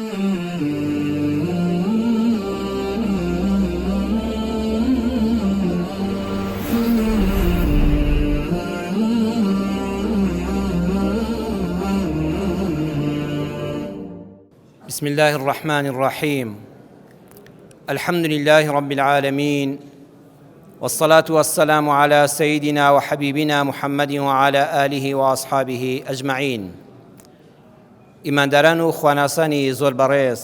بسم الله الرحمن الرحيم. الحمد لله رب العالمين، والصلاة والسلام على سيدنا وحبيبنا محمد وعلى آله وأصحابه أجمعين. ئیمانداران و خواناسانی زۆر بەڕێز،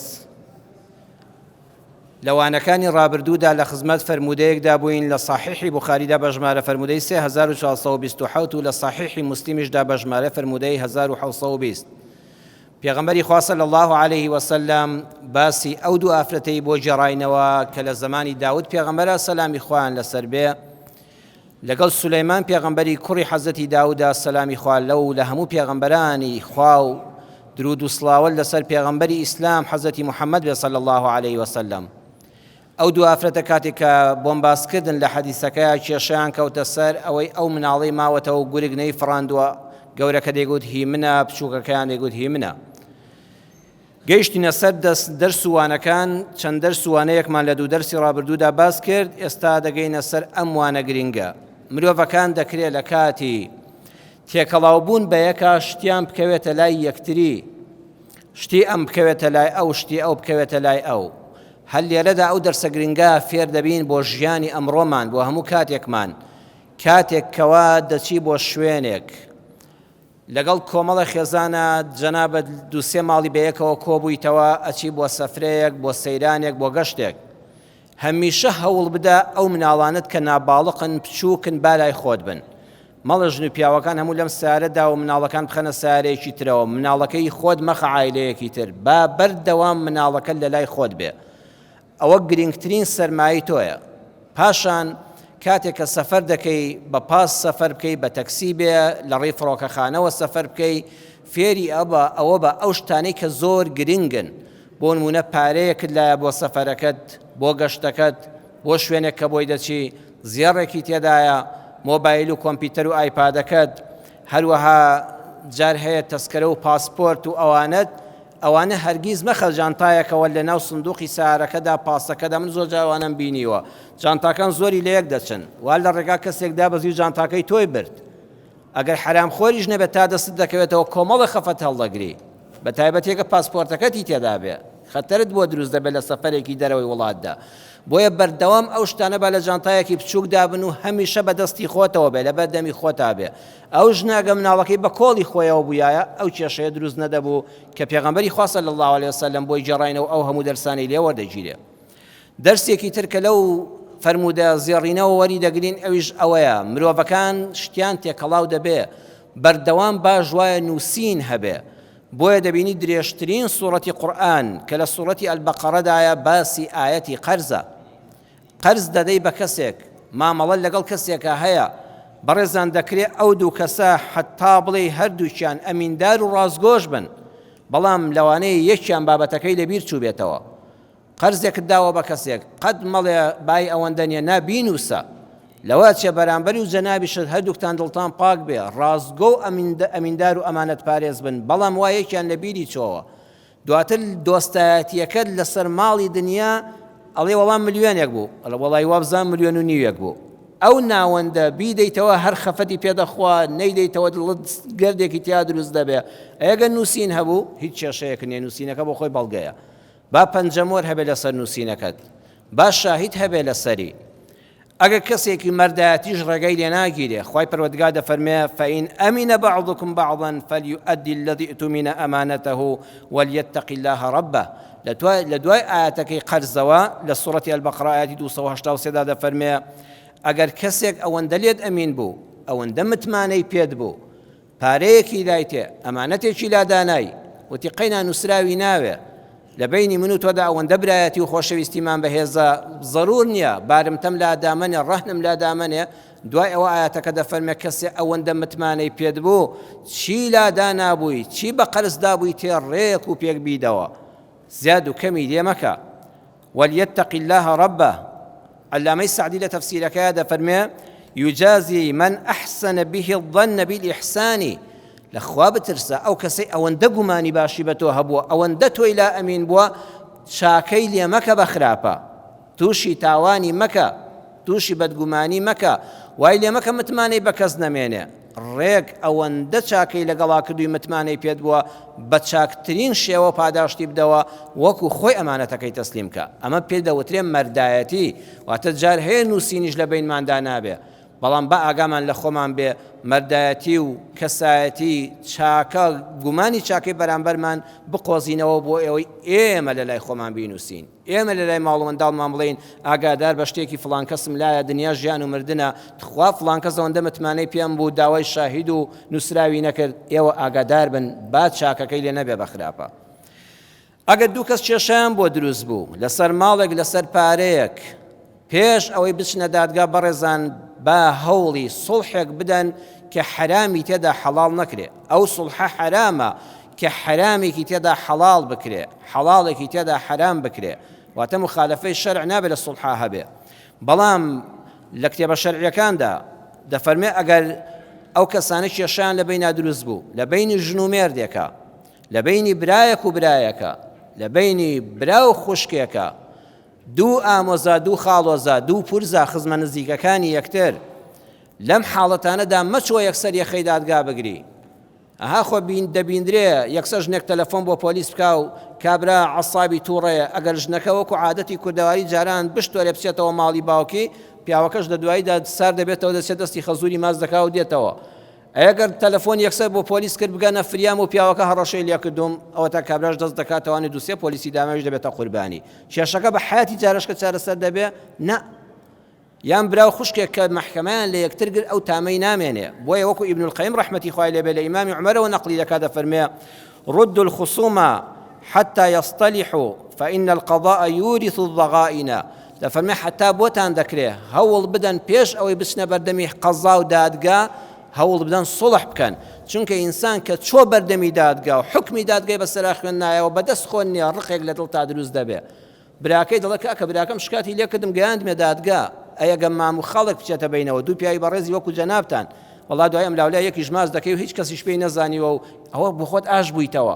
لەوانەکانی ڕابردوودا لە خزمەت فەرموودەیەکدا بووین لە صحیحی بوخاریدا بە ژمارە فەرموودەی 3427 و لە صحیحی مسلیمیشدا بە ژمارە فەرموودەی 1720. پێغەمبەری خوا صلی الله علیه وسلم باسی ئەو دوو ئافرەتەی بۆ جێڕاینەوە کە لە زمانی داود پێغەمبەرە سەلامی خوایان لەسەر بێ لەگەڵ سولەیمان پێغەمبەری کوڕی حەزەتی داوودا سەلامی خوا لەو لە هەموو پێغەمبەرانی خوا و درود و سڵاوەت لەسەر پێغەمبەری ئیسلام حەزەتی محەممەد بێ صلی الله علیه وسلم. ئەو دوو ئافرەتە کاتێک کە بۆمباسکردن لە حەدیسەکەیە کێشەیان کەوتە سەر ئەوەی ئەو مناڵەی ماوەتەوە و گورگنەی فڕاندووە، گەورەکە دەیگوت هی منە، بچووکەکەیان دەیگوت هی منە. گەیشتینە سەر دەرسوانەکان، چەند دەرسوانەیەکمان لە دوو دەرسی ڕابردوودا باس کرد. ئێستا دەگەینە سەر ئەم وانە گرینگە. مرۆڤەکان دەکرێت لە کاتی تێکەڵاوبوون بە یەکە شتیان بکەوێتە لای یەکتری، شتی ئەم بکەوێتە لای ئەو، شتی ئەو بکەوێتە لای ئەو. هەل لێرەدا ئەو دەرسە گرنگە فێر دەبین بۆ ژیانی ئەمڕۆمان، بۆ هەموو کاتێکمان. کاتێک کەوا دەچی بۆ شوێنێک لەگەڵ کۆمەڵە خێزانە جەنابەت دووسێ ماڵی بەیەکەوە کۆبوویتەوە، ئەچی بۆ سەفرەیەک، بۆ سەیرانێک، بۆ گەشتێک، هەمیشە هەوڵ بدە ئەو مناڵانت کە ناباڵقن بچووکن با لای خۆت بن. مەڵە ژن و پیاوەکان هەموو لەم سارەدا و مناڵەکان بخەنە سارەیەکی ترەوە، مناڵەکەی خۆت مەخە عایلەیەکی تر، با بەردەوام مناڵەکە لە لای خۆت بێ. ئەوە گرنگترین سەرمایی تۆیە. پاشان کاتێک کە سەفەر دەکەی بە پاس سەفەر بکەی، بە تەکسی بێ، لە ڕێی فڕۆکەخانەوە سەفەر بکەی، فێری ئەوە بە ئەو شتانەی کە زۆر گرنگن. بۆ نمونە پارەیەکت لایە بۆ سەفەرەکەت، بۆ گەشتەکەت، بۆ شوێنێک کە بۆی دەچی، زیێڕێکی تێدایە، مۆبایل و کۆمپیوتەر و ئایپادەکەت، هەروەها جار هەیە تەسکەرە و پاسپۆرت و ئەوانە هەرگیز مەخە جانتایەکەوە لە ناو سندوقی سارەکەدا، پاسەکەدا. من زۆر جاوانم بینیوە جانتاکان زۆری لە یەک دەچن، وا لە ڕێگا کەسێکدا بەزوی جانتاکەی تۆی برد. ئەگەر حرام خۆریش نەبێت تا دەست دەکەوێتەوە کۆمەڵە خەفەت هەڵدەگری، بە تایبەتێکە پاسپۆرتەکەتی تێدا بێ، خەتەرت بۆ دروست دەبێت لە سەفەرێکی دەرەوەی وڵاتدا. بۆیە بەردەوام ئەو شتانە با لە جانتایەکی بچووکدا بن و هەمیشە بەدەستی خۆتەوە بێ، لە بەردەمی خۆتا بێ. ئەو ژناگە مناڵەکەی بە کۆڵی خۆیەوە بووایە، ئەو کێشەیە دروست نەدەبوو کە پێغەمبەری خوا صلی الله علیه وسلم بۆی جێڕاینەوە ئەو هەموو دەرسانی لێ وەردەگیرێ. دەرسێکی تر کە لەو فەرموودە زێڕینەوە وەری دەگرین ئەویش ئەوەیە مرۆڤەکان شتیان تێکەڵاو دەبێ، بەردەوام باش وایە نووسین هەبێ. بۆیە دەبینی درێژترین سوورەتی قورئان کە لە سوورەتی ئەلبەقەرەدایە باسی ئایەتی قەرزە. قەرز دەدەی بە کەسێک، مامەڵە لەگەڵ کەسێکە هەیە، بەڕێزان دەکرێت ئەو دوو کەسە حتا بڵێ هەردووکیان ئەمیندار و ڕازگۆش بن، بەڵام لەوانەیە یەکیان بابەتەکەی لەبیر چوو بێتەوە. قەرزێکت داوە بە کەسێک، قەت مەڵێ بای ئەوەندە نیە، نابینوسە، لەوە چێ بەرامبەری و جەنابیشت هەردووکتان دڵتان پاک بێ، ڕازگۆ و ئەمیندار و ئەمانەت پارێز بن، بەڵام وای یەکیان لەبیری چۆوە. دواتر دۆستایەتیەکەت لەسەر ماڵی دنیا ئەڵێ وەڵام ملیۆنێک بوو، ئەڵێ وەڵی وابزان 1.5 ملیۆن بوو. ئەو ناوەندە بیدەیتەوە هەر خەفەتی پێدەخوا، نەیدەیتەوە گەردێکی تیا دروست دەبێ. ئەگەر نووسین هەبوو هیچ کێشەیەک نیە، نووسینەکە بۆ خۆی بەڵگەیە. با پەنجەمۆر هەبێ لەسەر نووسینەکەت، با شاهید هەبێ لەسەری. ئەگەر کەسێکی مەردایەتیش ڕێگەی لێ ناگیرێ، خوای پەروەردگار دەفەرمێ فەئین ئەمینە بەعضوکم بەعضا فەلیؤەدی الەذی ئوتمینە ئەمانەتەه وەلیەتەقی الله رەبە. لە دوای ئاەتەکەی قەرزەوە لە سوورەتی ئەلبەقەرە ئاەتی 283 دەفەرمێ ئەگەر کەسێک ئەوەندە لێت ئەمین بوو، ئەوەندە متمانەی پێت بوو، پارەیەکی دایتێ، ئەمانەتێکی لادانای، وتی قەینا نووسراوی ناوێ، لە بینی من و تۆدا ئەوەندە برایەتی و خۆشەویستیمان بەهێزە، ضرور نییە بارمتەم لادامەنێ، ڕەهنم لادامەنێ. دوای ئەوە ئاەتەکە دەفەرمێ کەسێ ئەوەندە متمانەی پێت بوو، چی لادا نابووی، چی بە قەرزدا بووی تێ ڕێک و پێک بیدەوە، زیاد و کەمی لێ مەکە. وەلیەتەقی الله رەبە. علامەی سعدی لە تەفسیرەکەیە دەفەرمێ یجازی من ئەحسن به الظن بالإحسان لەخوا بترسە ئەو کەسەی ئەوەندە گومانی باشی بە تۆ هەبووە ئەوەندە تۆی لا ئەمین بووە چاکەی لێ مەکە بە خراپە تووشی تاوانی مەکە تووشی بەدگومانی مەکە وای لێ مەکە متمانەی بە کەس نەمێنێ ڕێک ئەوەندە چاکەی لەگەڵا کردووی متمانەی پێت بووە بە چاکترین شێوە پاداشتی بدەوە وەکو خۆی ئەمانەتەکەی تەسلیم کە ئەمە پێ دەوترێ مەردایەتی واتە جار هەیە نووسینیش لە بینماندا نابێ بەڵام بە ئاگامان لە خۆمان بێ مەردایەتی و کەسایەتی چاکە گومانی چاکەی بەرامبەرمان بقۆزینەوە بۆ ئێوەی ئێمە لە لای خۆمان بینووسین ئێمە لە لای ماڵ و منداڵمان بڵێین ئاگادار بە شتێکی فڵان کەسم لایە دنیا ژیان و مردنە تخوا فڵان کەس ئەوەندە متمانەی پێم بوو داوای شاهید و نووسراوی نەکرد ئێوە ئاگادار بن با چاکەکەی لێ نەبێ بە خراپە ئەگەر دوو کەس کێشەیان بۆ دروست بوو لەسەر ماڵێک لەسەر پارەیەک پێش ئەوەی بچنە دادگا بەڕێزان با هەوڵی سڵحێک بدەن کە حرامی تێدا حەڵاڵ نەکرێ ئەو سڵحە حرامە کە حرامێکی تێدا حەڵاڵ بکرێ حەڵاڵێکی تێدا حرام بکرێ واتە مخالفەی شەرع نابێت لە سڵحە هەبێ بەڵام لە کتێبە شەرعیەکاندا دەفەرمێ ئەگەر ئەو کەسانە کێشیان لە بەینا دروست بوو لە بەینی ژن و مێردێکە لە بەینی برایەک و برایەکە لە بەینی برا و خوشکێکە دوو ئامۆزا دوو خاڵۆزا دوو پورزا خزمە نزیکەکانی یەکتر لەم حاڵەتانەدا مەچۆ یەکسەر یەخەی دادگا بگری ئەها خۆ دەبیندرێ یەکسەر ژنێک تەلەفۆن بۆ پۆلیس بکا و کابرا عەسابی تووڕەیە ئەگەر ژنەکە وەکو عادەتی کوردەواری جاران بشتۆرێ بچێتەوە ماڵی باوکی پیاوەکەش لە دواییدا سار دەبێتەوە دەچێت دەستی خەزوری ماز دەکا و دێتەوە ئەگەر تەلەفۆن یەکسەر بۆ پۆلیس کرد بگەنە فریام و پیاوەکە هەڕەشەی لێ کردوم ئەوە تا کابراش دەست دەکاتەوەوانی دووسێ پۆلیسی دامەویش دەبێتە قوربانی کێشەکە بە حیاتی جارشکە چارەسەر دەبێ نە یان براو خوشکێک کە مەحکەمەیان لە یەکتر گر ئەو تامەی نامێنێ بۆیە وەکو ئیبن القەیم ڕەحمەتی خوای لێبێ لە ئیمامی عومەرەوە نەقلی دەکات دەفەرمێ رد الخصوم حتى يصطلحوا فإن القضاء يورث الضغائن دەفەرمێ حتا بۆتان دەکرێ هەوڵ بدەن پێش ئەوەی بچنە بەردەمی قەزا و دادگا هەوڵ بدەن سڵح بکەن چونکە ئینسان کە چۆ بەردەمی دادگا و حکمی دادگای بەسەرا خوێندنایەوە بەدەست خۆن نییە ڕقێک لە دڵ تا دروست دەبێ براکەی دەڵێ کاکە براکەم شکاتی لێ کردم گەیاندمێ دادگا ئەگە مام و خەڵک بچێتە بینەوە دوو پیاوی بەڕێزی وەکو جەنابتان وەڵا دوای ئەم لاولای یەکیش ماز دەکەی و هیچ کەسیش پێی نەزانیوە و ئەوە بۆ خۆت ئاش بوویتەوە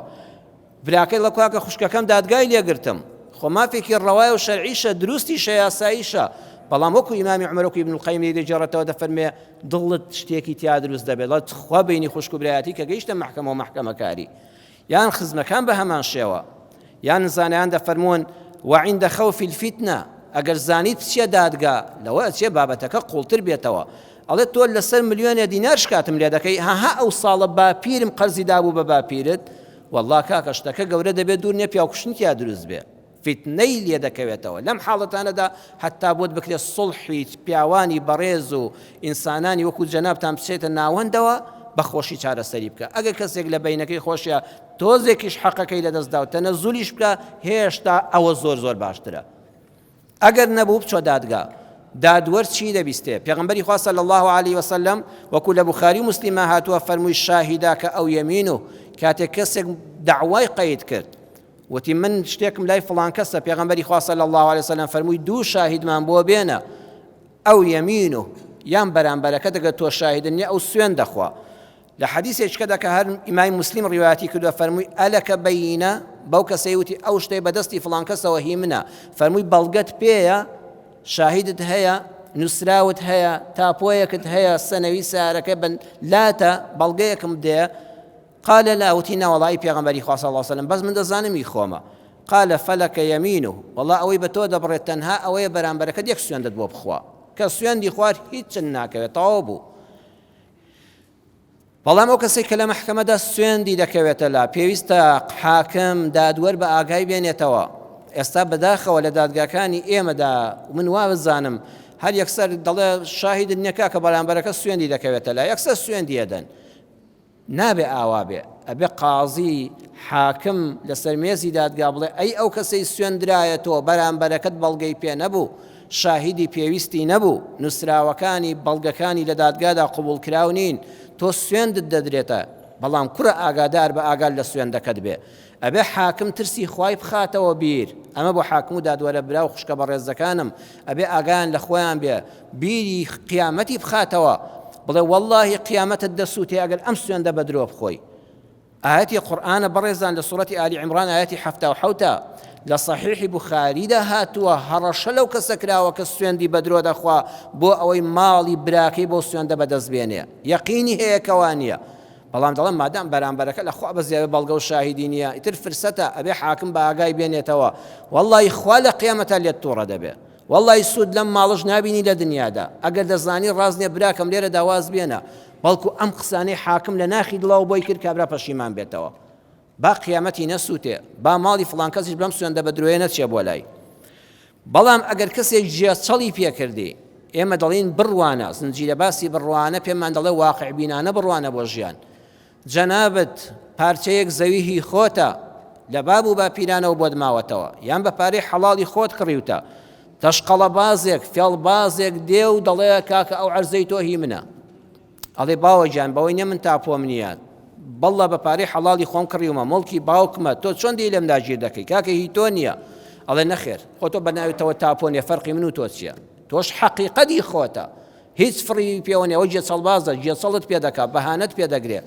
براکەی لە کاکە خوشکەکەم دادگای لێگرتم خۆ مافێکی ڕەوای و شەرعیشە دروستیشە یاساییشە بەڵام وەکو ئیمامی عومەر وەکو ئیبن القەیم دەیجێڕێتەوە دەفەرمێ دڵت شتێکی تیا دروست دەبێت لە خوا بینی خوشک و برایەتی کە گەیشتە مەحکەمە و مەحکەمەکاری یان خزمەکان بە هەمان شێوە یان زانایان دەفەرمون وعند خوف الفتنة ئەگەر زانیت بچێ دادگا لەوە ئەچێ بابەتەکە قوڵتر بێتەوە ئەڵێ تۆ لەسەر ملیۆنە دینار شکاتم لێ دەکەی هەها ئەو ساڵە باپیرم قەرزی دابوو بە باپیرت وەڵڵا کاکە شتەکە گەورە دەبێت دوور نییە پیاوکوشتنی تیا دروست بێ فتنەی لێ دەکەوێتەوە لەم حاڵەتانەدا حتا بۆت بکرێت سڵحی پیاوانی بەڕێز و ئینسانانی وەکو جەنابتان بچێتە ناوەندەوە بەخۆشی چارەسەری بکە ئەگەر کەسێک لە بینەکەی خۆشیە تۆزێکیش حەقەکەی لەدەستدا و تەنەزولیش بکە هێشتا ئەوە زۆر زۆر باشترە ئەگەر نەبوو بچۆ دادگا دادوەر چی دەبیستێ پێغەمبەری خوا صلی الله علیه وسلم وەکو لە بوخاری و موسلیمە هاتووە فەرمووی شاهیدا کە ئەو یەمین و کاتێک کەسێک دەعوای قەید کرد وتی من شتێکم لای فڵان کەسە پێغەمبەری خوا صلی الله علیه وسلم فەرمووی دوو شاهیدمان بۆ بێنە ئەو یەمین و یان بەرامبەرەکە دەگە تۆ شاهیدن نیە ئەو سوێن دەخوا لە حەدیثێکدا کە هەر ئیمامی موسلیم ڕیواەتی کردووە فەرمووی ئەلەکە بەیینە بەو کەسەی وتی ئەو شتەی بەدەستی فڵان کەسەوە هی منە فەرمووی بەڵگەت پێیە شاهیدت هەیە نووسراوت هەیە تاپۆیەکت هەیە سەنەوی سارەکە بن لاتە بەڵگەیەکم دێ قال لا وتی ناوەڵی پێغەمبەری خوا صلی الله علیه وسلم بەس من دەزانمی خۆمە قال فلك يمينه والله ئەوەی بە تۆ دەبڕێت تەنها ئەوەیە بەرامبەرەکە یەک سوێندت بۆ بخوا کە سوێندی خوار هیچ ناکەوێت تەواو بوو بەڵام ئەو کەسێک کە لە مەحکەمەدا سوێندی دەکەوێتە لا پێویستە حاکم دادوەر بە ئاگای بێنێتەوە ئێستا بەداخەوە لە دادگاکانی ئێمەدا من وا بزانم هەر یەکسەر دەڵێ شاهید نەکا کە بەرامبەرەکە سوێندی دەکەوێتە لا یەکسەر سوێندی ئەدەن نابێ ئاوا بێ ئەبێ قازی حاکم لەسەر مێزی دادگا بڵێ ئەی ئەو کەسەی سوێندرایەتەوە بەرامبەرەکەت بەڵگەی پێ نەبوو شاهیدی پێویستی نەبوو نووسراوەکانی بەڵگەکانی لە دادگادا قبول کراو نین تۆ سوێندت دەدرێتە بەڵام کوڕە ئاگادار بە ئاگال لە سوێندەکەت بێ ئەبێ حاکم ترسی خوای بخاتەوە بیر ئەمە بۆ حاکم و دادوەرە برا و خوشکە بەڕێزەکانم ئەبێ ئاگایان لە خۆیان بێ بیری قیامەتی بخاتەوە بڵێ وەڵڵاهی قیامەتت دەسووتێ ئەگەر ئەم سوێندە بە درۆ بخۆی. ئاەتی قورئانە بەڕێزان لە سوورەتی ئالی عیمران ئاەتی 77 لە صحیحی بوخاریدا هاتووە هەڕەشە لەو کەسە کراوە کە سوێندی بە درۆ دەخوا بۆ ئەوەی ماڵی براکەی بۆ سوێندە بەدەستبێنێ، یەقینی هەیە کەوا نییە. بەڵام دەڵێن مادام بەرامبەرەکە لە خوا بەزیادە بەڵگە و شاهیدی نییە، ئیتر فرسەتە ئەبێ حاکم بە ئاگای بێنێتەوە وەڵڵاهی خوا لە قیامەتە لێت تووڕە دەبێ، وەڵڵاهی سوود لەم ماڵش نابینی لە دنیادا، ئەگەر دەزانی ڕاز نییە براکەم لێرە داواز بێنە، بەڵکو ئەم قسانەی حاکم لە ناخی دڵاو بۆی کرد کابرا پەشیمان بێتەوە، با قیامەتی نەسووتێ، با ماڵی فڵان کەسیش بەم سوێندە بە درۆیە نەچێ بۆ لای. بەڵام ئەگەر کەسێک جێچەڵی پێکردی، ئێمە دەڵین بڕوانە، زنجیرە باسی بڕوانە پێمان دەڵێ واقع بینانە بڕوانە بۆ ژیان. جەنابەت پارچەیەک زەویهی خۆتە لە باب و باپیرانەوە بۆ دماوەتەوە، یان بە پارەی حەڵاڵی خۆت کڕیوتە، تەشقەڵە بازێک فێڵ بازێک دێ و دەڵێ کاکە ئەو عەرزەی تۆ هی منە، ئەڵێ باوە گیان بەوەی نە من تاپۆم نییە، بەڵڵا بە پارەی حەڵاڵی خۆم کڕیومە، مڵکی باوکمە، تۆ چۆن دی لێم داگیر دەکەی، کاکە هی تۆ نییە. ئەڵێ نەخێر، خۆ تۆ بەناویتەوە تاپۆ نیە، فەرقی من و تۆ چییە؟ تۆش حەقیقەتی خۆتە، هیچ فڕی پێوە نیە، ئەوە جێچەڵبازە، جێچەڵت پێ دەکات، بەهانەت پێ دەگرێ.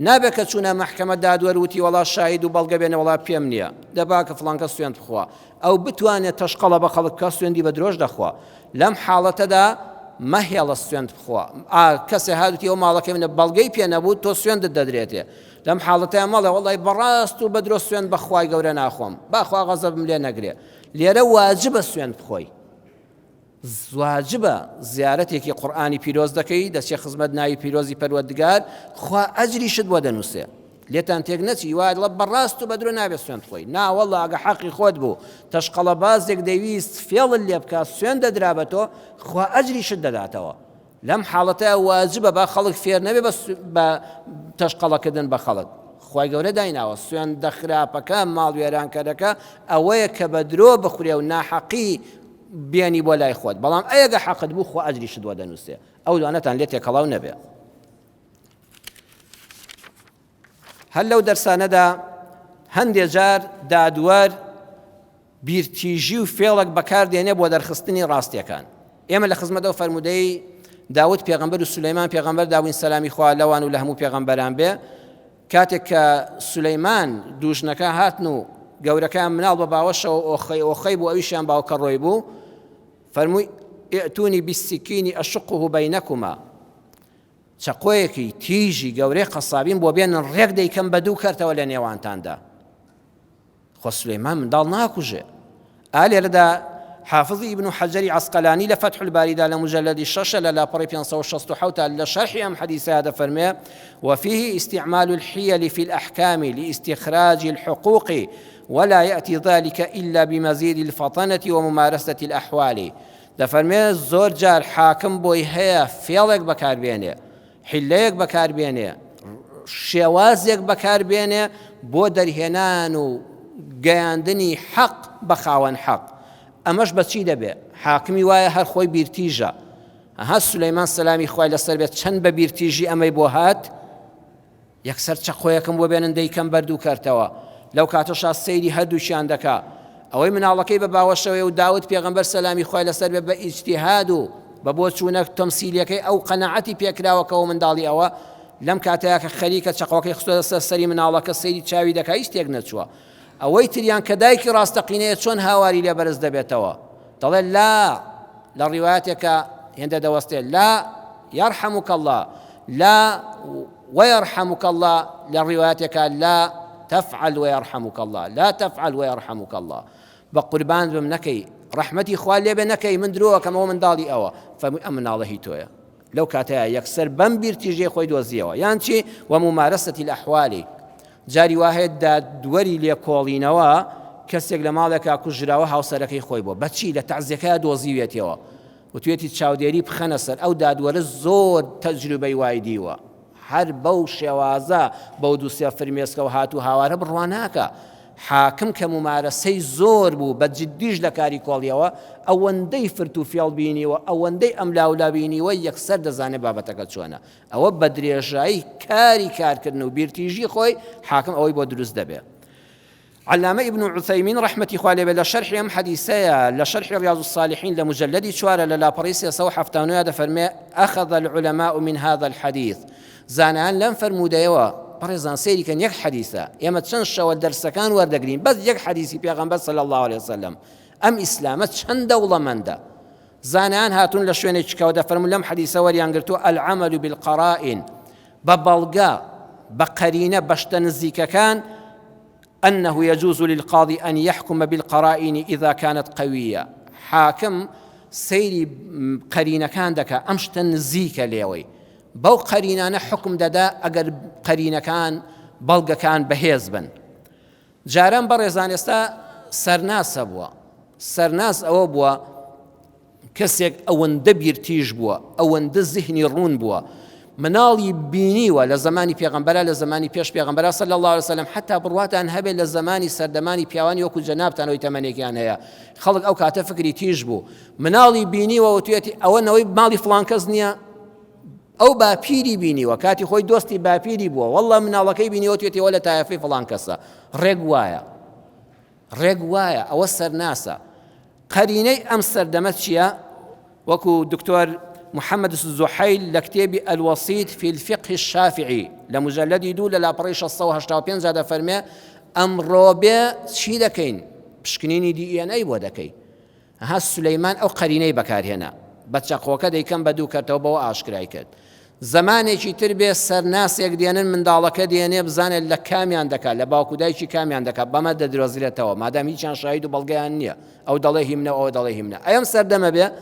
نابێت کە چوونە مەحکەمە دادوەر وتی وەڵا شاهید و بەڵگە بێنە وەڵا پێم نییە، دەبا کە فڵان کەس سوێند بخوا، ئەو بتوانێت تەشقەڵە بە خەڵک کە سوێندی بە درۆژ دەخوا. لەم حاڵەتەدا مەهێڵە سوێند بخوا، کەسێ هاتوتی ئەو ماڵەکەی منە بەڵگەی پێ نەبوو تۆ سوێندت دەدرێتێ، لەم حاڵەتەیە مەڵێ وەڵی بەڕاست و بە درۆ سوێند بەخوای گەورە ناخۆم، باخوا غەزەبم لێ نەگرێ. لێرە واجبە سوێند بخۆی، واجبە زیارەتێکی قورئانی پیرۆز دەکەی، دەچێ خزمەت ناوی پیرۆزی پەروەردگار، خوا ئەجریشت بۆ دەنووسێ، لێتان تێک نەچی وای لە بەڕاست و بە درۆ نابێت سوێند بخۆی، نا وەڵڵا ئەگە حەقی خۆت بوو تەشقەڵە بازێک دەویست فێڵت لێ بکات سوێن دەدرا بە تۆ، خوا ئەجریشت دەداتەوە. لەم حاڵەتە واجبە با خەڵک فێر نەبێ بە تەشقەڵەکردن بە خەڵک. خوای گەورە دایناوە سوێندە خراپەکە ماڵ وێرانکەرەکە ئەوەیە کە بە درۆ بخورێ و ناحەقی بێنی بۆ لای خۆت، بەڵام ئەگە حەقت بوو خوا ئەجریشت بۆ دەنووسێ، ئەو دوانەتان لێ تێکەڵاو نەبێ. هەر لەو دەرسانەدا هەندێک جار دادوەر بیرتیژی و فێڵک بەکاردێنێ بۆ دەرخستنی ڕاستیەکان. ئێمە لە خزمەتەوە فەرمودەی داود پێغەمبەر و سولەیمان پێغەمبەر داوین سەلامی خوا لەوان و لە هەموو پێغەمبەران بێ، کاتێک کە سولەیمان دوژنەکە هاتن و گەورەکان مناڵ بە باوەشەوە ئۆخەی بوو ئەویشیان باوکە ڕۆی بوو، فەرمووی ئێتونی بیسیکینی ئەشقه بەینەکوما، چەقۆیەکی تیژی گەورەی قەسابین بۆ بێنن ڕێک دەیکەم بە دوو کەرتەوە لە نێوانتاندا. خۆ سولەیمان منداڵ ناکوژێ. لێرەدا حافظی ابن حەجەری عەسقەلانی لە فتح الباریدا لە مجلدی 6 لە لاپەڕی 567 لە شەرحی ئەم حەدیثە دەفەرمێ وفيه استعمال الحيل في الأحكام لاستخراج الحقوق ولا يأتي ذلك إلا بمزيد الفطنة وممارسة الأحوال. دەفەرمێ زۆر جار حاکم بۆی هەیە فێڵێک بەکاربێنێ، حیلەیەک بەکاربێنێ، شێوازێک بەکاربێنێ بۆ دەرهێنان و گەیاندنی حەق بە خاوەن حەق. ئەمەش بەچی دەبێ؟ حاکمی وایە هەر خۆی بیرتیژە. ئەها سولەیمان سەلامی خوای لەسەر بێت چەند بە بیرتیژی ئەمەی بۆ هات، یەکسەر چەقۆیەکم بۆ بێنن دەیکەم بەردوو کەرتەوە، لەو کاتەشا سەیری هەردووشیان دەکا. ئەوەی مناڵەکەی بە باوەشەوەی و داود پێغەمبەر سەلامی خوای لەسەر بێت بە ئیجتیهاد و بە بۆ چوونە تەمسیلیەکەی ئەو قەنەعەتی پێکراوەکەەوە منداڵی ئەوە لەم کاتەیە کە خەریکە چەقۆکەی خستۆتە سەر سەری مناڵەکە سەیری چاوی دەکا هیچ تێک نەچووە. ئەوەی تریان کە دایکی ڕاستەقینەیە چۆن هاواری لێ بەرز دەبێتەوە، دەڵێ لا لە ڕیوایەتێکە هێندە دەوەستێت لا يرحمك الله، لا ويرحمك الله، لە ڕیوایەتێکە لا تفعل ويرحمك الله، لا تفعل ويرحمك الله. بە قوربان بم نەکەی، ڕەحمەتی خوا لێ بێ نەکەی، من درۆکەمەوە منداڵی ئەوە، فەرمووی ئەم مناڵە هی تۆیە. لەو کاتەیە یەکسەر بەم بیرتیژەی خۆی دۆزیەوە، یان چی وممارسة الأحوال. جاری وهەیە دادوەری لێکۆڵینەوە کەسێک لە ماڵێکا کوژراوە هاوسەرەکەی خۆی بۆ بەچی لە تەعزیەکەیە دۆزیوێتەوە و توێتی چاودێری بخەنە سەر. ئەو دادوەرە زۆر تەجروبەی وای دیوە، هەر بەو شێوازە بەو دووسێ فرمێسکە و هاتوو هاوارە بڕوان ناکە. حاکم کە ممارەسەی زۆر بوو بە جددیش لە کاری کۆڵیەوە، ئەوەندەی فرت و فێڵ بینیوە، ئەوەندەی ئەملاولا بینیوە، یەکسەر دەزانێت بابەتەکە چۆنە. ئەوە بە درێژایی کاری کارکردن و بیرتیژی خۆی حاکم ئەوەی بۆ دروست دەبێت. علامة ابن عثيمين رحمة خوالي بلا شرح يم حديثية لشرح رياض الصالحين لمجلد شوارة لا بريسيا سوح افتانويا دفرمي أخذ العلماء من هذا الحديث زانان لم فرموديوا بريزان سيري كان يك حديثة يما تشنش والدرس كان وردقرين بس يك حديثي بيغمبر صلى الله عليه وسلم أم إسلامت شن دولة من ده زانان هاتون لشويني چكاو دفرمو لم حديثة وريان قلتو العمل بالقرائن ببلغا بقرينة بشتنزيك كان أنه يجوز للقاضي أن يحكم بالقرائن إذا كانت قوية حاكم سيري قرينة كان دكا أمشتن زيك ليوي بو قرينة حكم ددا أقر قرينة كان بلغ كان بهيز بن جاران برزان استا سرناس بوا سرناس أو بوا كسيك أوند بيرتيج بوا أوند ذهني رون بوا مناڵی بینیوە لە زمانی پێغەمبەرە لە زمانی پێش پێغەمبەرە صلی الله عليه وسلم حتا بڕواتان هەبێت لە زمانی سەردەمانی پیاوانی وەکو جەنابتانەوەی تەمەنێکیان هەیە خەڵک ئەو کاتە فکری تیژ بوو مناڵی بینیوە وتوێتی ئەوە نەوەی ماڵی فڵان کەس نییە ئەو باپیری بینیوە کاتی خۆی دۆستی باپیری بووە وەڵڵا مناڵەکەی بینیوە توێتی ئەوە لە تایەفەی فڵان کەسە ڕێگ وایە ئەوە سەرناسە قەرینەی ئەم سەردەمە چییە وەکو دکتۆر محمد الزحيل لكتاب الوسيط في الفقه الشافعي لمجلد دول لابريش الصوها شتاوبين زاد فرمي أمروبي شي دكين بشكنيني دي ان اي بودكي ها سليمان او قريني بكار هنا بتشقوا كده كان بدو كرتو بو اشكراي كد زماني شي تربيه سرناس يك ديانن من دالك ديانه بزان لكامي عندك لباكو دايشي كامي عندك بمد درازيلته ما دام هيك شاهد بلغانيه او دليه من او دليه من ايام سردمه به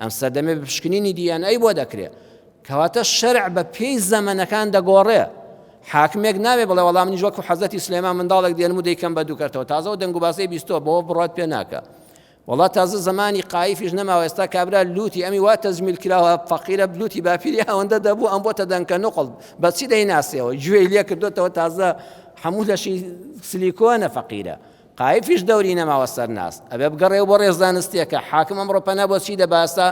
ئەم سەردەمێ بپشکنینی دیانایی بۆ دەکرێت کەواتە شەرع بە پێی زەمەنەکان دەگۆڕێ حاکمێک نابێ بڵێ وەڵام منیش وەکو حەزەتی سلێمان منداڵێک دێنم و دەیکەم بە دوو کەرتەوە تازەوە دەنگ و باسی بیستۆ بەوە بڕات پێ ناکە وەڵا تازە زمانی قایفیش نەماوە ئێستا کابرا لوتی ئەمی وا تەزمیل کراوە فەقیرە لوتی باپیری ئەوەندە دەبوو ئەم بۆتە دەنکە نوقڵ بەچی دەیناسیەوە گوێی لێ کردوتەوە تازە هەموو لەشی سلیکۆنە فەقیرە قایفیش دەوری نەماوە سەرناس ئەبێ بگەڕێ و بۆ ڕێزدانستیەکە حاکم ئەمڕۆ پەنا بۆ چی دەباسە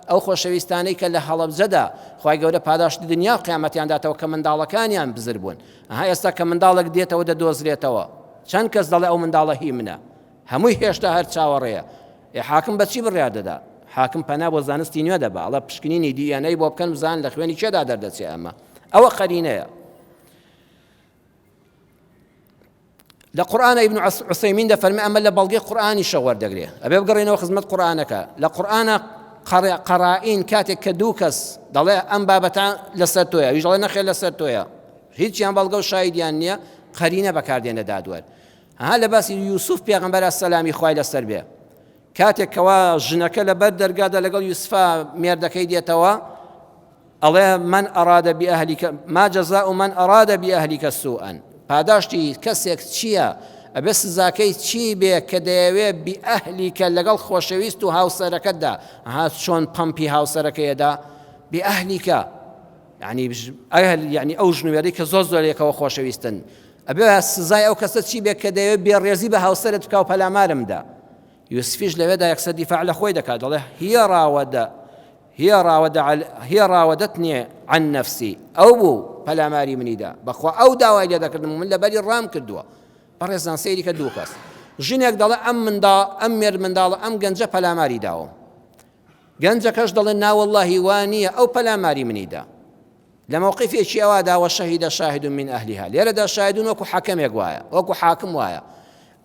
ئەو خۆشەویستانەی کە لە هەڵەبجەدا خوای گەورە پاداشتی دنیا و قیامەتیان داتەوە کە منداڵەکانیان بزر بوون ئەها ئێستا کە منداڵێک دێتەوە دەدۆزرێتەوە چەند کەس دەڵێ ئەو منداڵە هی منە هەمووی هێشتا هەر چاوەڕێیە حاکم بەچی بڕیا دەدا حاکم پەنا بۆ زانستی نوێ دەبا ئەڵە پشکنینی دیانەی بۆ بکەن بزان لە خوێنی چێدا دەردەچێ ئەمە ئەوە قەرینەیە لقرآن ابن عثيمين ده فرمي أما لبلغي قرآني شغور دقريه أبي بقرينا وخزمت قرآنك لقرآن قرائن كاتك كدوكس ضلي أم بابتا لسرتويا يجلي نخيل لسرتويا هيك يعني بلغو شاهد يعني قرينة بكاردين دادور هلا بس يوسف بيغمبر السلام إخوائي لسربيه كاتك كوا جنك لبدر قاد لقال يوسف ميردكي ديتوا الله من أراد بأهلك ما جزاء من أراد بأهلك سوءا پاداشتی کەسێک چییە ئەبێ سزاکەی چی بێ کە دەیەوێت بئەهلیکە لەگەڵ خۆشەویست و هاوسەرەکەتدا ها چۆن پەمپی هاوسەرەکەیەدا بئەهلیکە یعنی ئەو ژنوێرەی کە زۆر زۆرێکەوە خۆشەویستن ئەبێ سزای ئەو کەسە چی بێ کە دەیەوێت بێڕێزی بە هاوسەرت بکە و پەلامارمدا یوسفیش لەوێدا یەکسەر دیفاع لە خۆی دەکات دەڵێ هي راودتني عن نفسي أو بو فلا ماري مني دا بخوا أو داوای لێ دەکردم من لەبەری ڕام کردووە بەڕێزان سەیری کە دوو کەس ژنێک دەڵێ ئەم مێرد منداڵە ئەم گەنجە پەلاماری داوم گەنجەکەش دەڵێ ناوەڵڵاهی وانییە ئەو پەلاماری منی دا لە مەوقیفێکی ئەوادا وەشەهیدە شاهد من ئەهلیها لێرەدا شاهدون وەکو حەکەمێک وایە وەکو حاکم وایە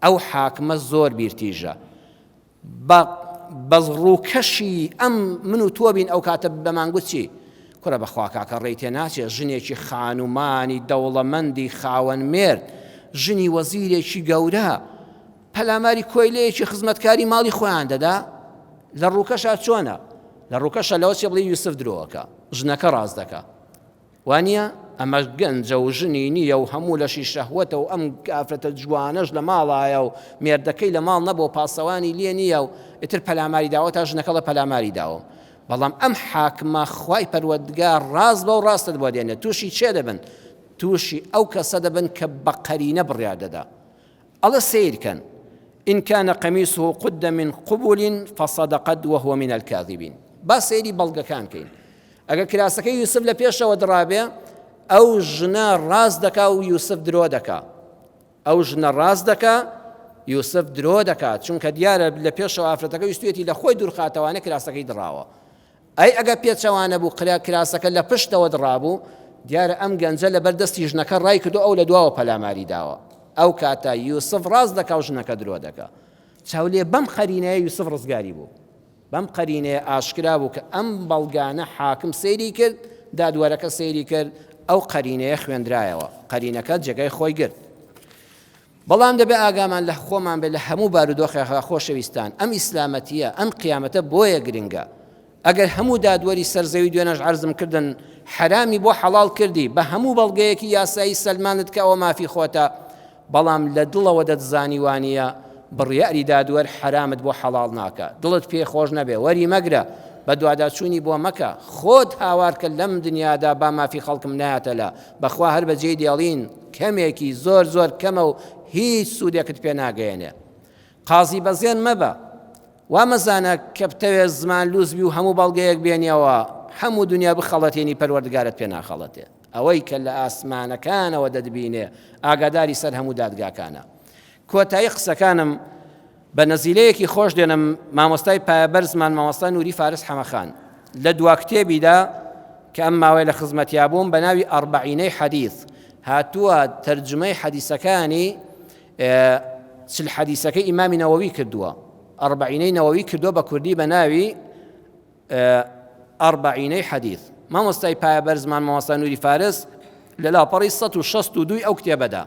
ئەو حاکمە زۆر بیرتیژە بەس ڕووکەشی ئەم من و تۆ بین ئەو کاتە بەمانگوت چی کورە بەخوا کاکە ڕێی تێ ناچێت ژنێکی خانومانی دەوڵەمەندی خاوەن مێرد ژنی وەزیرێکی گەورە پەلاماری کۆیلەیەکی خزمەتکاری ماڵی خۆیان دەدا لە ڕووکەشە چۆنە لە ڕووکەشە لەوە چێ بڵێ یوسف درۆوەکە ژنەکە ڕاست دەکا وانە ئەمە گەنجە و ژنی نییە و هەموو لەشی شەهوەتە و ئەم کافرەتە جوانەش لە ماڵایە و مێردەکەی لە ماڵ نەبوو پاسەوانی لێ نییە و ئیتر پەلاماری داوە تا ژنەکەڵە پەلاماری داوە بەڵام ئەم حاکمە خوای پەروەردگار ڕاست بە و ڕاستت بۆ دێنێت تووشی چێ دەبن تووشی ئەو کەسە دەبن کە بە قەرینە بڕیا دەدا ئەڵە سیرکەن إن كان قميصه قد من قبل فصدقت وهو من الكاذبين با سيري بلغ كان كين اگر کراسەکەی یوسف لە پێشەوە درابێ ئەو ژنە ڕاست دەکا و یوسف درۆ دەکا ئەو ژنە ڕاست دەکا یوسف درۆ دەکات چونکە دیارە لە پێشەوە ئافرەتەکە ویستوێتی لە خۆی دوورخاتەوانە کراسەکەی دڕاوە ئەی ئەگە پێچەوانە بوو کراسەکە لە پشتەوە دڕابوو دیارە ئەم گەنجە لە بەردەستی ژنەکە ڕای کردو ئەو لە دواوە پەلاماری داوە ئەو کاتە یوسف ڕاست دەکا و ژنەکە درۆ دەکا چاولێ بەم قەرینەیە یوسف ڕزگاری بوو بەم قەرینەیە ئاشکرا بوو کە ئەم بەڵگانە حاکم سەیری کرد دادوەرەکە سەیری کرد ئەو قەرینەیە خوێندرایەوە قەرینەکە جێگای خۆی گرت بەڵام دەبێ ئاگامان لە خۆمان بێت لە هەموو بارودۆخێکە خۆشەویستان ئەم ئیسلامەتیە ئەم قیامەتە بۆیە گرنگە ئەگەر هەموو دادوەری سەرزەوی دوێنەش عەرزم کردن حرامی بۆ حەڵاڵ کردی بە هەموو بەڵگەیەکی یاسایی سەلمانت کە ئەوە مافی خۆتە بەڵام لە دڵەوە دەتزانی وانە بڕیاری دادوەر حرامت بۆ حەڵاڵ ناکە دڵت پێ خۆش نەبێ وەری مەگرە بە دوواداچوونی بۆ مەکە خۆت هاوارکە لەم دنیادا با مافی خەڵکم نایەتە لە بەخوا هەر بەجێی دێڵین کەمێکی زۆر زۆر کەمە و هیچ سوودێکت پێ ناگەیەنێ قازی بەزێن مەبە وا مەزانە کە بتەوێت زمان لوزبی و هەموو بەڵگەیەک بێنیەوە هەموو دنیا بخەڵەتێنی پەروەردگارت پێ ناخەڵەتێ ئەوەی کە لە ئاسمانەکانەوە دەدبینێ ئاگاداری سەر هەموو دادگاکانە کۆتایی قسەکانم بە نەزیلەیەکی خۆش دێنم مامۆستای پایەبەرزمان مامۆستا نووری فارس حەمەخان لە دوا کتێبیدا کە ئەم ماوەی لە خزمەتیا بووم بە ناوی ئەربعینەی حەدیث هاتووە تەرجمەی حەدیثەکانی چل حەدیثەکەی ئیمامی نەوەوی کردووە ئەربعینەی نەوەوی کردووە بە کوردی بە ناوی ئەربعینەی حەدیث مامۆستای پایەبەرزمان مامۆستا نووری فارس لە لاپەڕی 162 ئەو کتێبەدا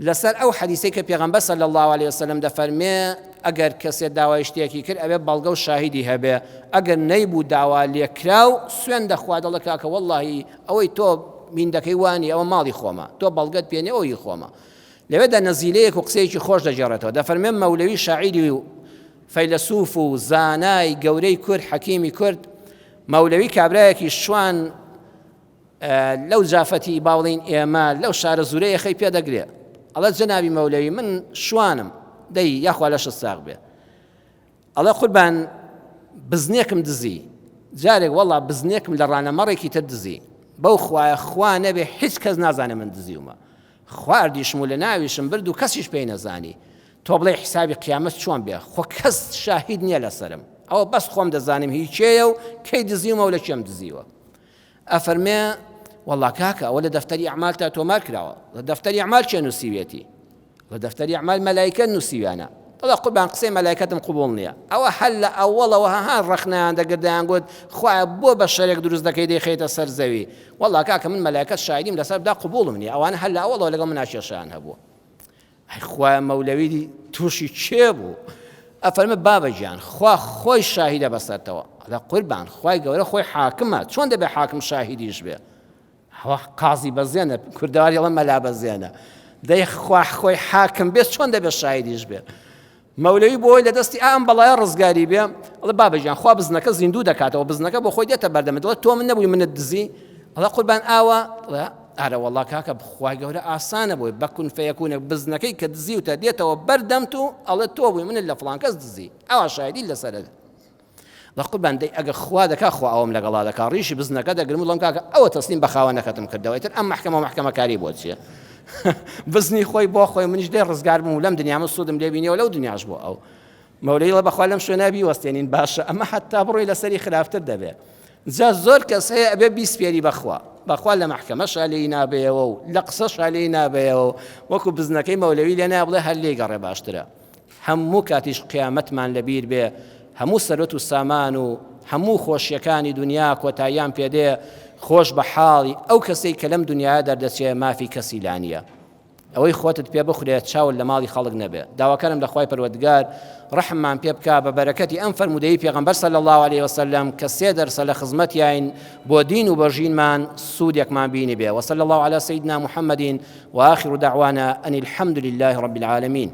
لەسەر ئەو حەدیثەی کە پێغەمبەر صلی الله علیه وسلم دەفەرمێ ئەگەر کەسێ داوای شتێکی کرد ئەبێ بەڵگە و شاهیدی هەبێ ئەگەر نەیبوو داوا لێکراو سوێن دەخوا دەڵێ کاکە وەڵڵاهی ئەوەی تۆ بیندەکەی وانی ئەوە ماڵی خۆمە تۆ بەڵگەت پێنێ ئەوی خۆمە لەوێدا نەزیلەیەک و قسەیەکی خۆش دەجێڕێتەوە دەفەرمێ مەولەوی شاعیری و فەیلسوف و زانای گەورەی کورد حەکیمی کورد مەولەوی کابرایەکی شوان لەو جافەتی باوڵین ئێمە لەو شارە زورەیە خەی پێدەگرێ ئەڵە جەنابی مەولەوی من شوانم دەی یاخوا لەشت ساغ بێ ئەڵە قوربان بزنێکم دزی جارێک وەڵا بزنێکم لە ڕانەمەڕێکی تر دزی بەو خوایە خوا نەبێ هیچ کەس نازانێ من دزیومە خواردیشم و لە ناویشم برد و کەسیش پێی نەزانی تۆ بڵێ حسابی قیامەت چۆن بێ خۆ کەس شاهید نییە لەسرم ئەوە بەس خۆم دەزانم هیچێیە و کەی دزیومە و لە چێم دزیوە ئەفەرمێ والله کاکە ئەوە لە دەفتەری ئەعمال تا تۆمار کراوە لە دەفتەری ئەعمال چێ نووسیوێتی لە دەفتەری ئەعمال مەلایکە نووسیوانە دەڵێ قوربان قسەی مەلایکەتم قبوڵ نییە ئەوە هەل لە ئەوڵەوە هەها ڕەخنەیان دەگردیان گوت خوایە بۆ بە شەرێک دروست دەکەی دەیخێتە سەر زەوی والله کاکە من مەلایکەت شایدیم لەسەر بدا قبوڵم نییە ئەوانە هەل لە ئەوڵەوە لەگەڵ من ناشێشیان هەبووە خوایە مەولەوی تووشی چێ بوو ئەفەرمە بابەجیان خوا خۆی شاهیدە بەسەرتەوە لە قوربان خوای گەورە خۆی حاکمە چۆن دەبێ حاکم شاهیدیش بێ ئەوە قازی بەزێنە کوردەواری ئەڵە مەلا بەزێنە دەی خوا خۆی حاکم بێت چۆن دەبێت شاهیدیش بێ مەولەوی بۆی لە دەستی ئام بەڵایە ڕزگاری بێ ئەڵە بابەجیان خوا بزنەکە زیندوو دەکاتەوە بزنەکە بۆ خۆی دێتە بەردەمە دەڵێت تۆ من نەبووی منت دزی ئەڵە قوربان ئاوە ئارە وەڵڵا کاکە بخوای گەورە ئاسانە بۆی بەکون فەیەکونە بزنەکەی کە دزیوتە دێتەوە بەردەمت و ئەڵێ تۆ بووی منت لە فڵان کەس دزی ئەوە شاهیدی لەسەرە لە قوربان دەی ئەگە خوا دەکا خوا ئەوم لەگەڵا دەکا ڕیشی بزنەکە دەگرم و لەم کاکە ئەوە تەسلیم بە خاوەنەکەتم کردەوە ئیتر ئەم محکەمە کاری بۆ چییە بزنی خۆی بۆ خۆی منیش دێ ڕزگار بووم لەم دنیامە سوودم لێ بینیەوە لەو دنیاش بۆ ئەو مەولەی لە بەخوا لەم شوێنە بیوەستێنین باشە ئەمە حتا بڕۆی لەسەری خراپتر دەبێ جا زۆر کەس هەیە ئەبێ بیسپێری بەخوا لە محکەمەشا لێی نابێەوە و لە قسەشا لێی نابێەوە وەکو بزنەکەی مەولەوی لێ نابڵێ هەر لێ گەڕێ باشترە هەموو کاتیش قیامەتمان لەبیر بێ هەموو سەرۆت و سامان و هەموو خۆشیەکانی دنیا کۆتاییان پێدێ خۆش بە حاڵی ئەو کەسەی کە لەم دنیاە دەردەچێ مافی کەسی لانیە ئەوەی خۆتت پێ بخورێت چاول لە ماڵی خەڵک نەبێ داواکارم لە خوای پەروەردگار ڕەحممان پێ بکا بە بەرەکەتی ئەم فەرمودەی پێغەمبەر صلی الله علیه وسلم کە 3 دەرسە لە خزمەتیان بۆ دین و بە ژینمان سوودێکمان بینی بێ وصلی الله على سيدنا محمد وآخر دعوانا أن الحمد لله رب العالمين